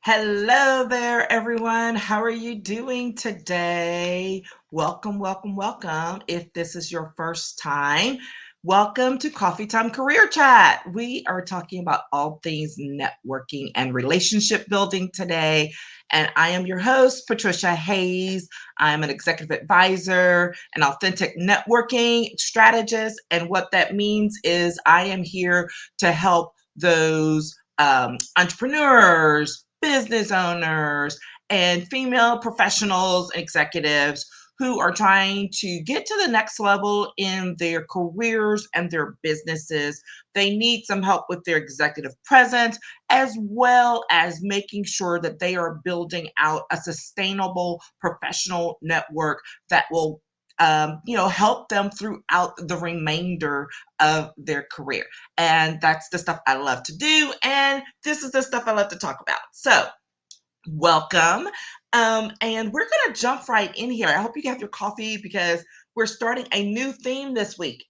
Hello there, everyone. How are you doing today? Welcome, welcome, welcome. If this is your first time, welcome to Coffee Time Career Chat. We are talking about all things networking and relationship building today. And I am your host, Patricia Hayes. I'm an executive advisor, an authentic networking strategist. And what that means is I am here to help those entrepreneurs, business owners, and female professionals, executives who are trying to get to the next level in their careers and their businesses. They need some help with their executive presence, as well as making sure that they are building out a sustainable professional network that will help them throughout the remainder of their career. And that's the stuff I love to do. And this is the stuff I love to talk about. So, welcome. And we're going to jump right in here. I hope you have your coffee because we're starting a new theme this week.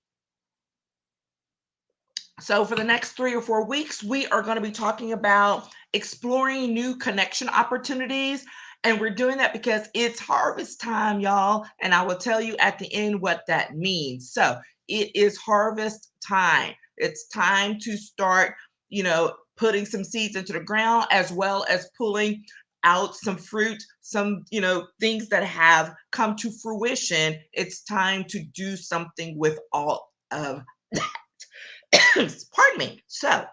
So, for the next 3 or 4 weeks, we are going to be talking about exploring new connection opportunities. And we're doing that because it's harvest time, y'all. And I will tell you at the end what that means. So, it is harvest time. It's time to start, putting some seeds into the ground as well as pulling out some fruit, some, things that have come to fruition. It's time to do something with all of pardon me. So,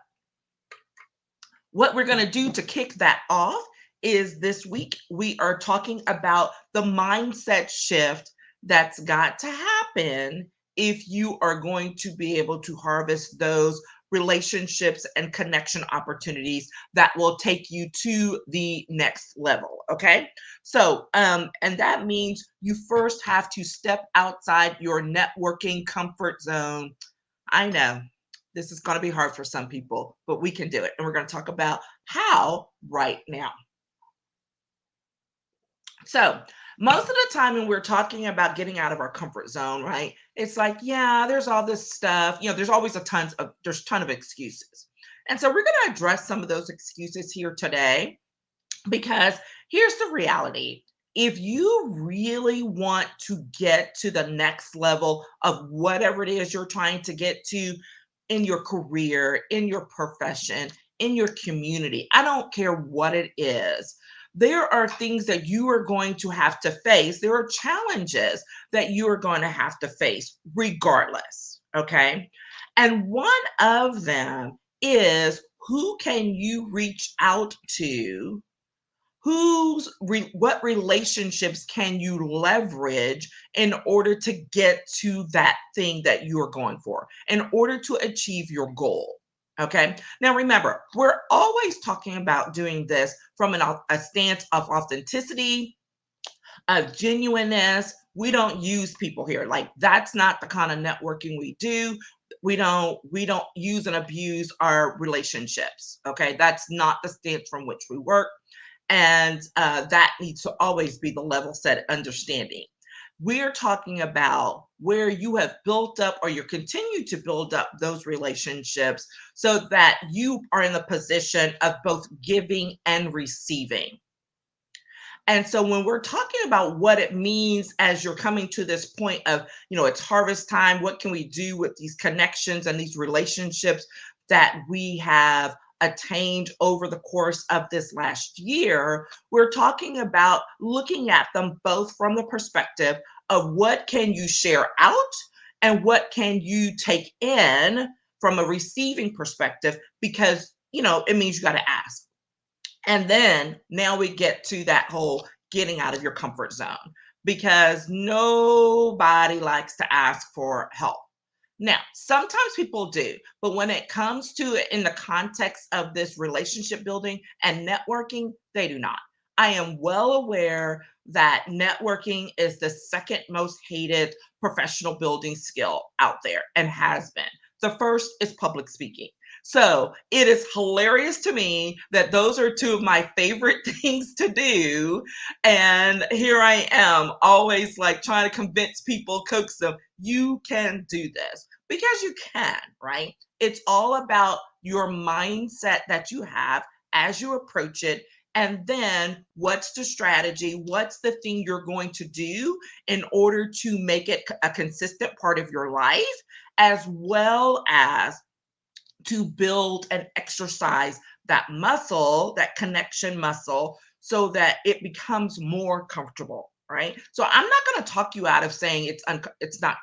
what we're going to do to kick that off is this week we are talking about the mindset shift that's got to happen if you are going to be able to harvest those relationships and connection opportunities that will take you to the next level. Okay. So, and that means you first have to step outside your networking comfort zone. I know this is going to be hard for some people, but we can do it. And we're going to talk about how right now. So, most of the time when we're talking about getting out of our comfort zone, right? It's like, yeah, there's all this stuff. There's always there's a ton of excuses. And so we're going to address some of those excuses here today because here's the reality. If you really want to get to the next level of whatever it is you're trying to get to in your career, in your profession, in your community, I don't care what it is, there are things that you are going to have to face. There are challenges that you are going to have to face regardless. Okay. And one of them is, who can you reach out to? What relationships can you leverage in order to get to that thing that you are going for, in order to achieve your goal? Okay. Now remember, we're always talking about doing this from a stance of authenticity, of genuineness. We don't use people here. Like, that's not the kind of networking we do. We don't use and abuse our relationships. Okay. That's not the stance from which we work. And that needs to always be the level set understanding. We're talking about where you have built up or you continue to build up those relationships so that you are in the position of both giving and receiving. And so when we're talking about what it means as you're coming to this point of, it's harvest time, what can we do with these connections and these relationships that we have attained over the course of this last year, we're talking about looking at them both from the perspective of what can you share out and what can you take in from a receiving perspective, because, it means you got to ask. And then now we get to that whole getting out of your comfort zone, because nobody likes to ask for help. Now, sometimes people do, but when it comes to it in the context of this relationship building and networking, they do not. I am well aware that networking is the second most hated professional building skill out there and has been. The first is public speaking. So it is hilarious to me that those are two of my favorite things to do. And here I am, always like trying to convince people, coax them, you can do this, because you can, right? It's all about your mindset that you have as you approach it And then what's the strategy? What's the thing you're going to do in order to make it a consistent part of your life, as well as to build and exercise that muscle, that connection muscle, so that it becomes more comfortable, right? So I'm not going to talk you out of saying it's not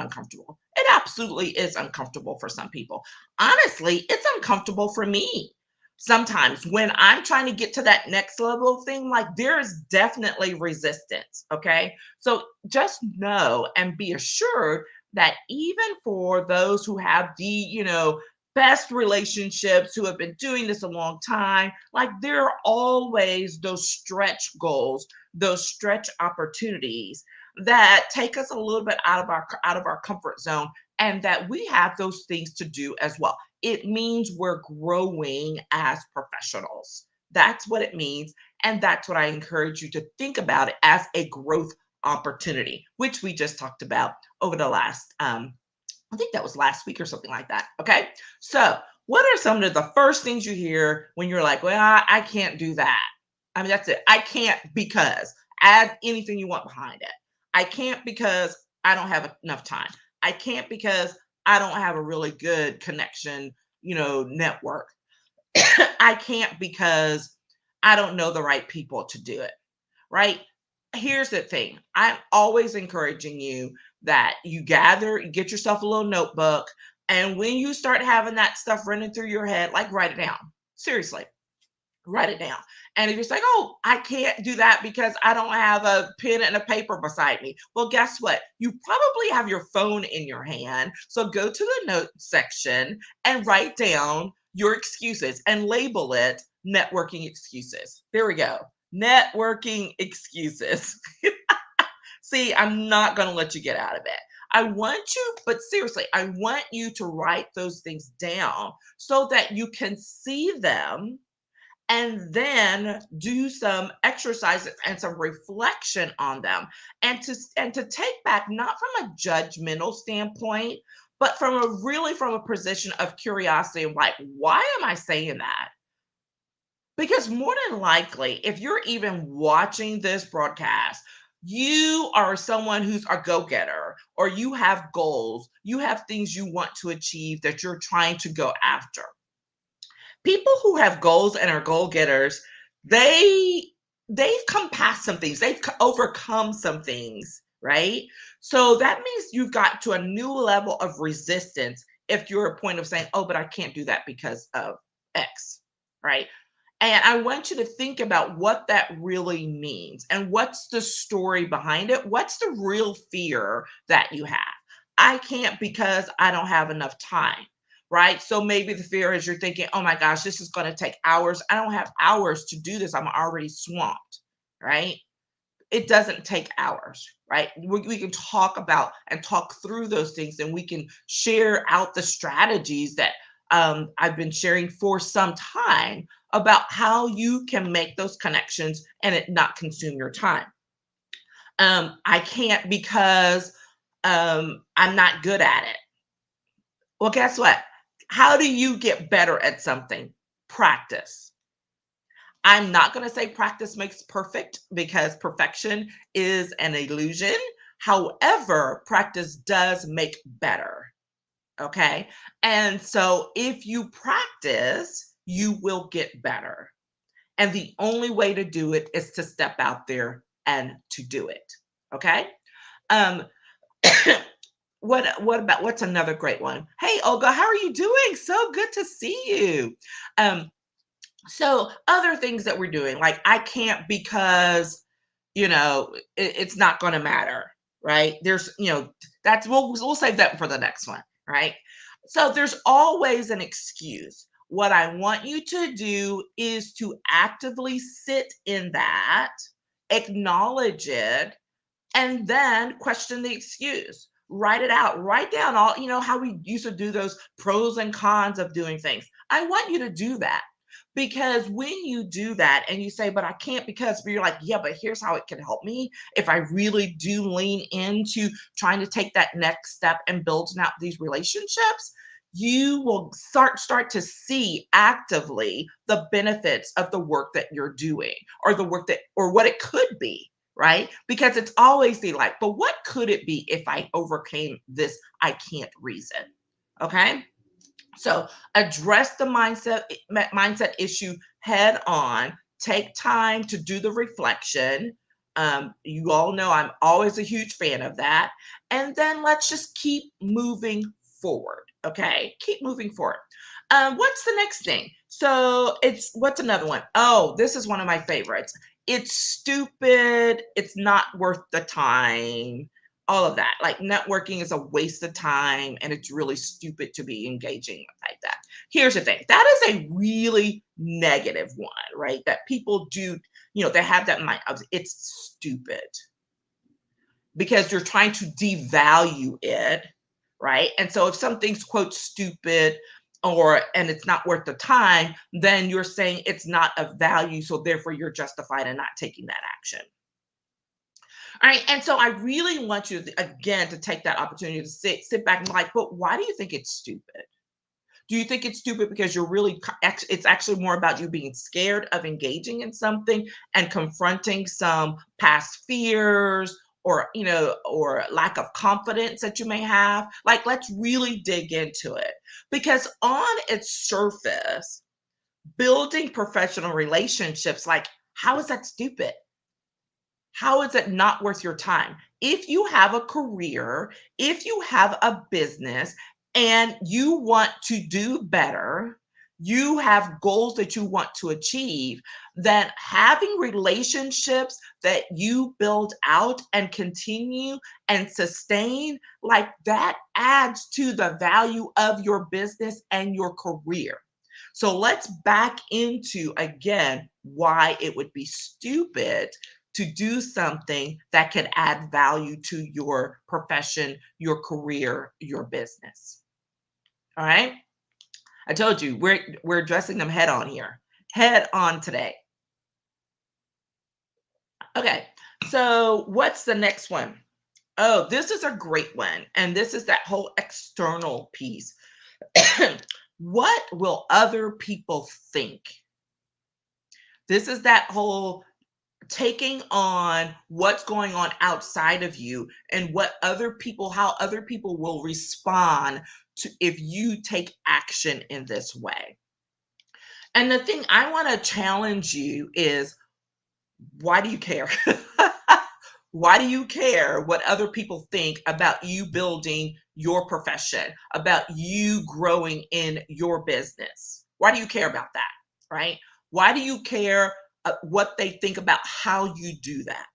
uncomfortable. It absolutely is uncomfortable for some people. Honestly, it's uncomfortable for me. Sometimes when I'm trying to get to that next level thing, like there is definitely resistance. Okay. So just know and be assured that even for those who have best relationships, who have been doing this a long time, like there are always those stretch goals, those stretch opportunities that take us a little bit out of our comfort zone, and that we have those things to do as well. It means we're growing as professionals. That's what it means, and that's what I encourage you to think about it as a growth opportunity, which we just talked about over the last I think that was last week or something like that. Okay. So, what are some of the first things you hear when you're like, well, I can't do that? I mean, that's it. I can't because add anything you want behind it. I can't because I don't have enough time. I can't because I don't have a really good connection, network. I can't because I don't know the right people to do it, right? Here's the thing. I'm always encouraging you that you get yourself a little notebook, and when you start having that stuff running through your head, like write it down. Seriously, write it down. And if you're like, oh, I can't do that because I don't have a pen and a paper beside me. Well, guess what? You probably have your phone in your hand. So go to the note section and write down your excuses and label it networking excuses. There we go. Networking excuses. See, I'm not going to let you get out of it. I want you, but seriously, I want you to write those things down so that you can see them and then do some exercises and some reflection on them, and to take back, not from a judgmental standpoint, but from a position of curiosity, like, why am I saying that? Because more than likely, if you're even watching this broadcast, you are someone who's a go-getter, or you have goals, you have things you want to achieve that you're trying to go after. People who have goals and are goal-getters, they they've come past some things. They've overcome some things, right? So that means you've got to a new level of resistance if you're at a point of saying, "Oh, but I can't do that because of X." Right? And I want you to think about what that really means and what's the story behind it. What's the real fear that you have? I can't because I don't have enough time, right? So maybe the fear is you're thinking, oh my gosh, this is going to take hours. I don't have hours to do this. I'm already swamped, right? It doesn't take hours, right? We can talk about and talk through those things, and we can share out the strategies that I've been sharing for some time about how you can make those connections and it not consume your time. I can't because I'm not good at it. Well, guess what? How do you get better at something? Practice. I'm not going to say practice makes perfect, because perfection is an illusion. However, practice does make better. Okay. And so if you practice, you will get better. And the only way to do it is to step out there and to do it. Okay. Um, what's another great one? Hey Olga, how are you doing? So good to see you. Um, so other things that we're doing, like I can't because it's not going to matter, right? That's we'll save that for the next one, right? So there's always an excuse. What I want you to do is to actively sit in that, acknowledge it, and then question the excuse. Write it out. Write down all, how we used to do those pros and cons of doing things. I want you to do that, because when you do that and you say, but I can't because, but you're like, yeah, but here's how it can help me if I really do lean into trying to take that next step and building out these relationships, you will start to see actively the benefits of the work that you're doing, or the work that, or what it could be, right? Because it's always the like, but what could it be if I overcame this I can't reason? Okay? So address the mindset issue head on. Take time to do the reflection. You all know I'm always a huge fan of that. And then let's just keep moving forward. Okay, keep moving forward. What's the next thing? So it's what's another one? Oh, this is one of my favorites. It's stupid. It's not worth the time, all of that. Like networking is a waste of time and it's really stupid to be engaging like that. Here's the thing, that is a really negative one, right? That people do, they have that in mind of it's stupid because you're trying to devalue it, right? And so if something's quote stupid or and it's not worth the time, then you're saying it's not of value. So therefore you're justified in not taking that action. All right. And so I really want you to, again, to take that opportunity to sit back and be like, but why do you think it's stupid? Do you think it's stupid because you're really, it's actually more about you being scared of engaging in something and confronting some past fears or, or lack of confidence that you may have? Like, let's really dig into it because on its surface, building professional relationships, like, how is that stupid? How is it not worth your time? If you have a career, if you have a business and you want to do better, you have goals that you want to achieve, then having relationships that you build out and continue and sustain, like that adds to the value of your business and your career. So let's back into again why it would be stupid to do something that could add value to your profession, your career, your business. All right? I told you we're addressing them head on here. Head on today. Okay. So, what's the next one? Oh, this is a great one. And this is that whole external piece. What will other people think? This is that whole taking on what's going on outside of you and how other people will respond to if you take action in this way. And the thing I want to challenge you is, why do you care? Why do you care what other people think about you building your profession, about you growing in your business? Why do you care about that? Right? Why do you care what they think about how you do that?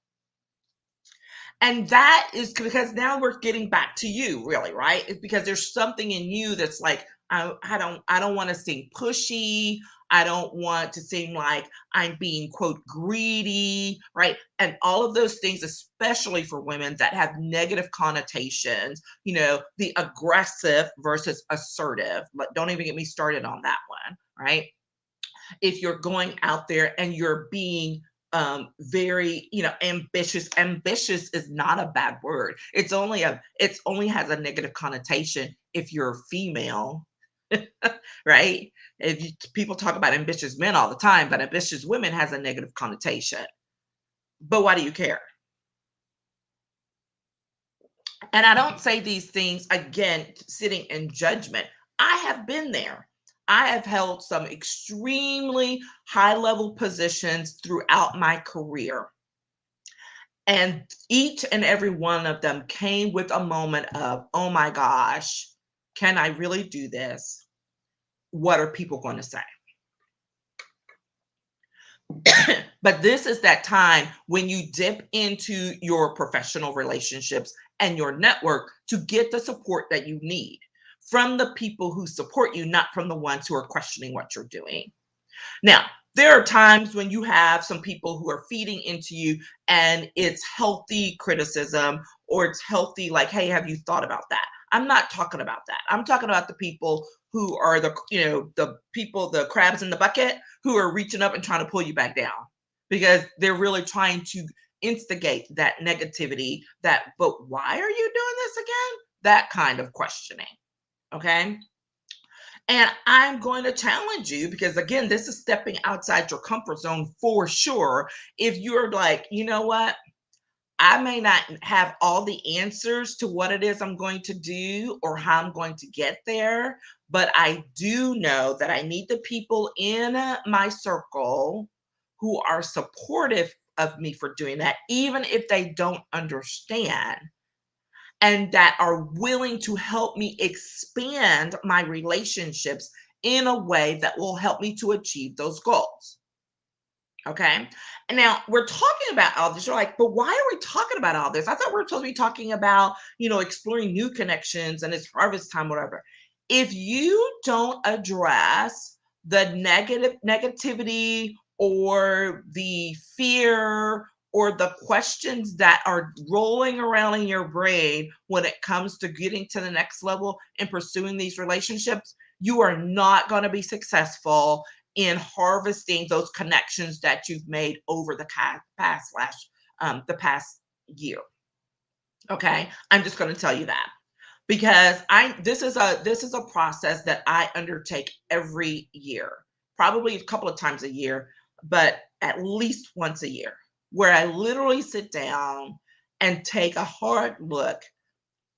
And that is because now we're getting back to you, really, right? It's because there's something in you that's like, I don't want to seem pushy. I don't want to seem like I'm being quote greedy, right? And all of those things, especially for women that have negative connotations, the aggressive versus assertive. But don't even get me started on that one, right? If you're going out there and you're being very ambitious is not a bad word. It's only has a negative connotation if you're female. Right? People talk about ambitious men all the time, but ambitious women has a negative connotation. But why do you care? And I don't say these things again sitting in judgment. I have been there. I have held some extremely high level positions throughout my career. And each and every one of them came with a moment of, oh my gosh, can I really do this? What are people going to say? But this is that time when you dip into your professional relationships and your network to get the support that you need from the people who support you, not from the ones who are questioning what you're doing. Now, there are times when you have some people who are feeding into you and it's healthy criticism or it's healthy, like, hey, have you thought about that? I'm not talking about that. I'm talking about the people who are the crabs in the bucket who are reaching up and trying to pull you back down because they're really trying to instigate that negativity but why are you doing this again? That kind of questioning. Okay. And I'm going to challenge you because, again, this is stepping outside your comfort zone for sure. If you're like, you know what? I may not have all the answers to what it is I'm going to do or how I'm going to get there, but I do know that I need the people in my circle who are supportive of me for doing that, even if they don't understand, and that are willing to help me expand my relationships in a way that will help me to achieve those goals. Okay. And now we're talking about all this. You're like, but why are we talking about all this? I thought we were supposed to be talking about, exploring new connections and it's harvest time, whatever. If you don't address the negativity or the fear or the questions that are rolling around in your brain when it comes to getting to the next level and pursuing these relationships, you are not going to be successful in harvesting those connections that you've made over the past year. Okay, I'm just going to tell you that because I this is a process that I undertake every year, probably a couple of times a year, but at least once a year, where I literally sit down and take a hard look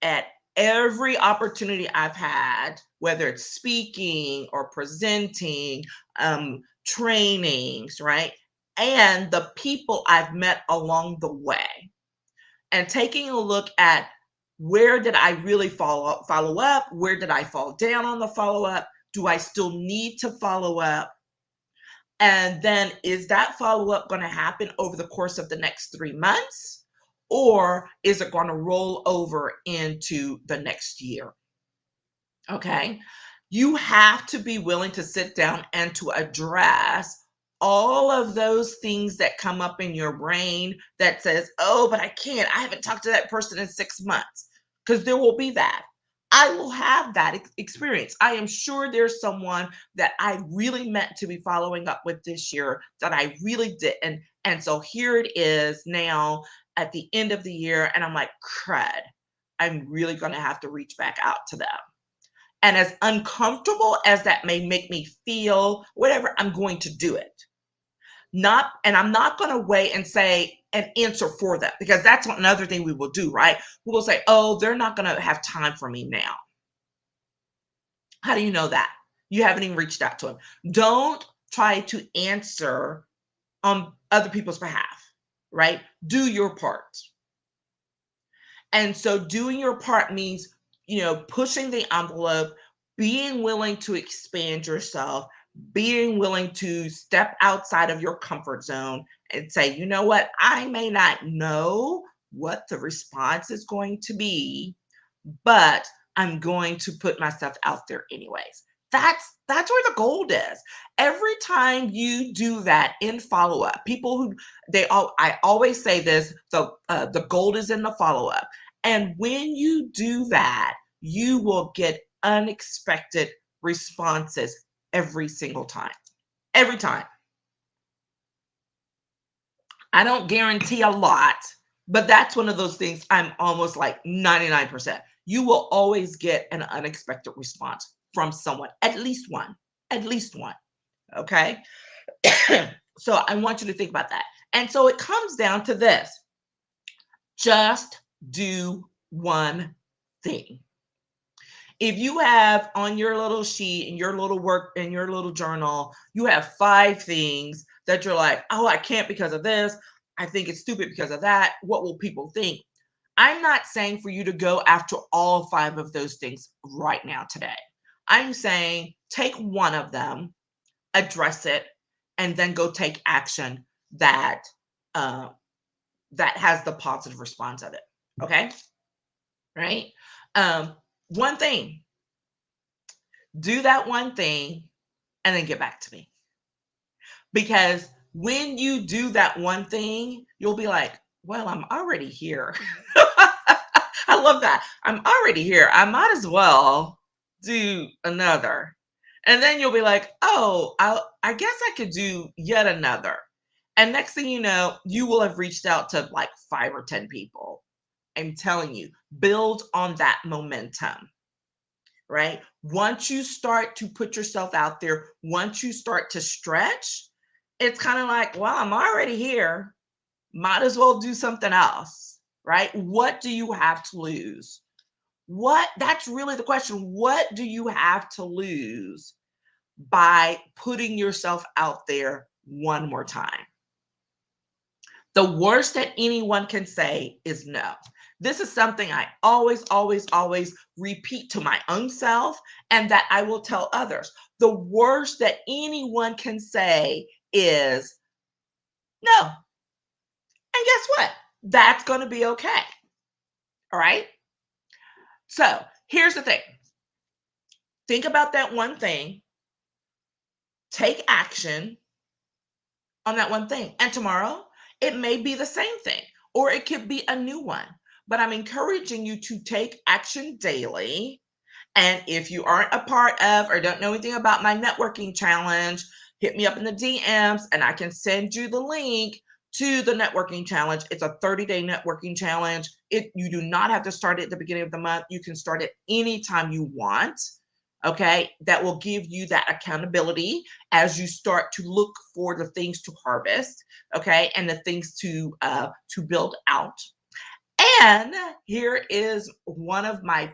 at every opportunity I've had, whether it's speaking or presenting, trainings, right? And the people I've met along the way, and taking a look at where did I really follow up? Where did I fall down on the follow up? Do I still need to follow up? And then is that follow up going to happen over the course of the next 3 months? Or is it going to roll over into the next year? Okay. You have to be willing to sit down and to address all of those things that come up in your brain that says, oh, but I can't. I haven't talked to that person in 6 months. Because there will be that. I will have that experience. I am sure there's someone that I really meant to be following up with this year that I really didn't. And so here it is now at the end of the year. And I'm like, crud, I'm really going to have to reach back out to them. And as uncomfortable as that may make me feel, whatever, I'm going to do it. I'm not going to wait and say an answer for them because that's another thing we will do, right? We will say, oh, they're not going to have time for me now. How do you know that? You haven't even reached out to them. Don't try to answer on other people's behalf, right? Do your part. And so doing your part means, pushing the envelope, being willing to expand yourself, being willing to step outside of your comfort zone and say, you know what, I may not know what the response is going to be, but I'm going to put myself out there anyways. That's where the gold is. Every time you do that in follow up, people who I always say this: the gold is in the follow up. And when you do that, you will get unexpected responses every single time. Every time. I don't guarantee a lot, but that's one of those things I'm almost like 99%. You will always get an unexpected response from someone, at least one, at least one. Okay. So I want you to think about that. And so it comes down to this: just do one thing. If you have on your little sheet in your little work in your little journal, you have 5 things that you're like, oh, I can't because of this. I think it's stupid because of that. What will people think? I'm not saying for you to go after all 5 of those things right now today. I'm saying take one of them, address it, and then go take action that uh, that has the positive response of it. Okay, right? One thing. Do that one thing and then get back to me. Because when you do that one thing, you'll be like, well, I'm already here. I love that. I'm already here. I might as well do another. And then you'll be like, oh, I guess I could do yet another. And next thing you know, you will have reached out to like 5 or 10 people. I'm telling you, build on that momentum. right? Once you start to put yourself out there, once you start to stretch, it's kind of like, well, I'm already here. Might as well do something else, right? What do you have to lose? What That's really the question. What do you have to lose by putting yourself out there one more time? The worst that anyone can say is no. This is something I always, always, always repeat to my own self and that I will tell others. The worst that anyone can say is no. And guess what? That's going to be okay. All right. So here's the thing, think about that one thing, take action on that one thing. And tomorrow, it may be the same thing or it could be a new one. But I'm encouraging you to take action daily. And if you aren't a part of or don't know anything about my networking challenge, hit me up in the DMs and I can send you the link to the networking challenge. It's a 30-day networking challenge. You do not have to start it at the beginning of the month. You can start it anytime you want. Okay, that will give you that accountability as you start to look for the things to harvest, okay, and the things to build out. And here is one of my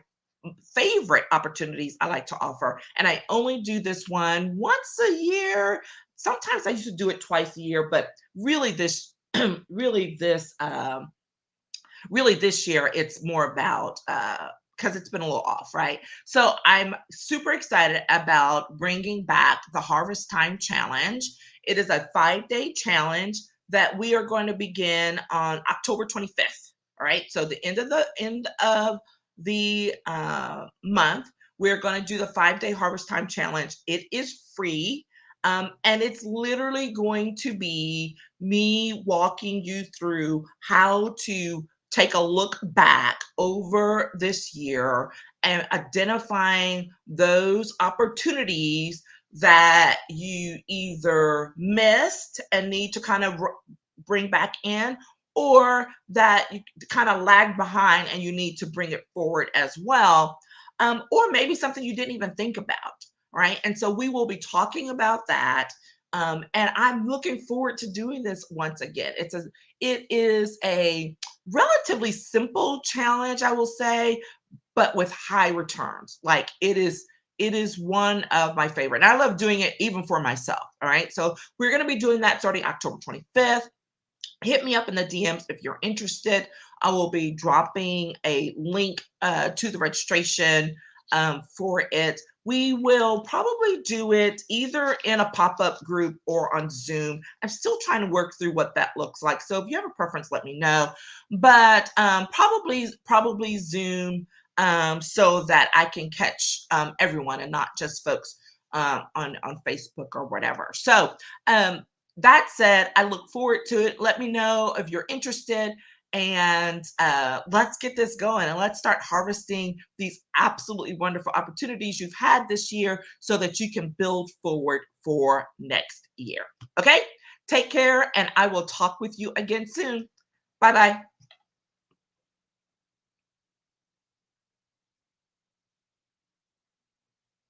favorite opportunities I like to offer. And I only do this one once a year. Sometimes I used to do it twice a year, but really this, really this, really this year, it's more about, because it's been a little off, right? So I'm super excited about bringing back the Harvest Time Challenge. It is a 5-day challenge that we are going to begin on October 25th. All right. So the end of the month, we're going to do the 5-day Harvest Time Challenge. It is free. And it's literally going to be me walking you through how to take a look back over this year and identifying those opportunities that you either missed and need to kind of bring back in, or that you kind of lagged behind and you need to bring it forward as well, or maybe something you didn't even think about, right? And so we will be talking about that. And I'm looking forward to doing this once again. It is a relatively simple challenge, I will say, but with high returns. Like it is one of my favorite. And I love doing it even for myself. All right. So we're going to be doing that starting October 25th. Hit me up in the DMs if you're interested. I will be dropping a link to the registration for it. We will probably do it either in a pop-up group or on Zoom. I'm still trying to work through what that looks like. So if you have a preference, let me know. But probably Zoom, so that I can catch everyone and not just folks on Facebook or whatever. So that said, I look forward to it. Let me know if you're interested, and let's get this going and let's start harvesting these absolutely wonderful opportunities you've had this year so that you can build forward for next year. Okay, take care, and I will talk with you again soon. Bye bye.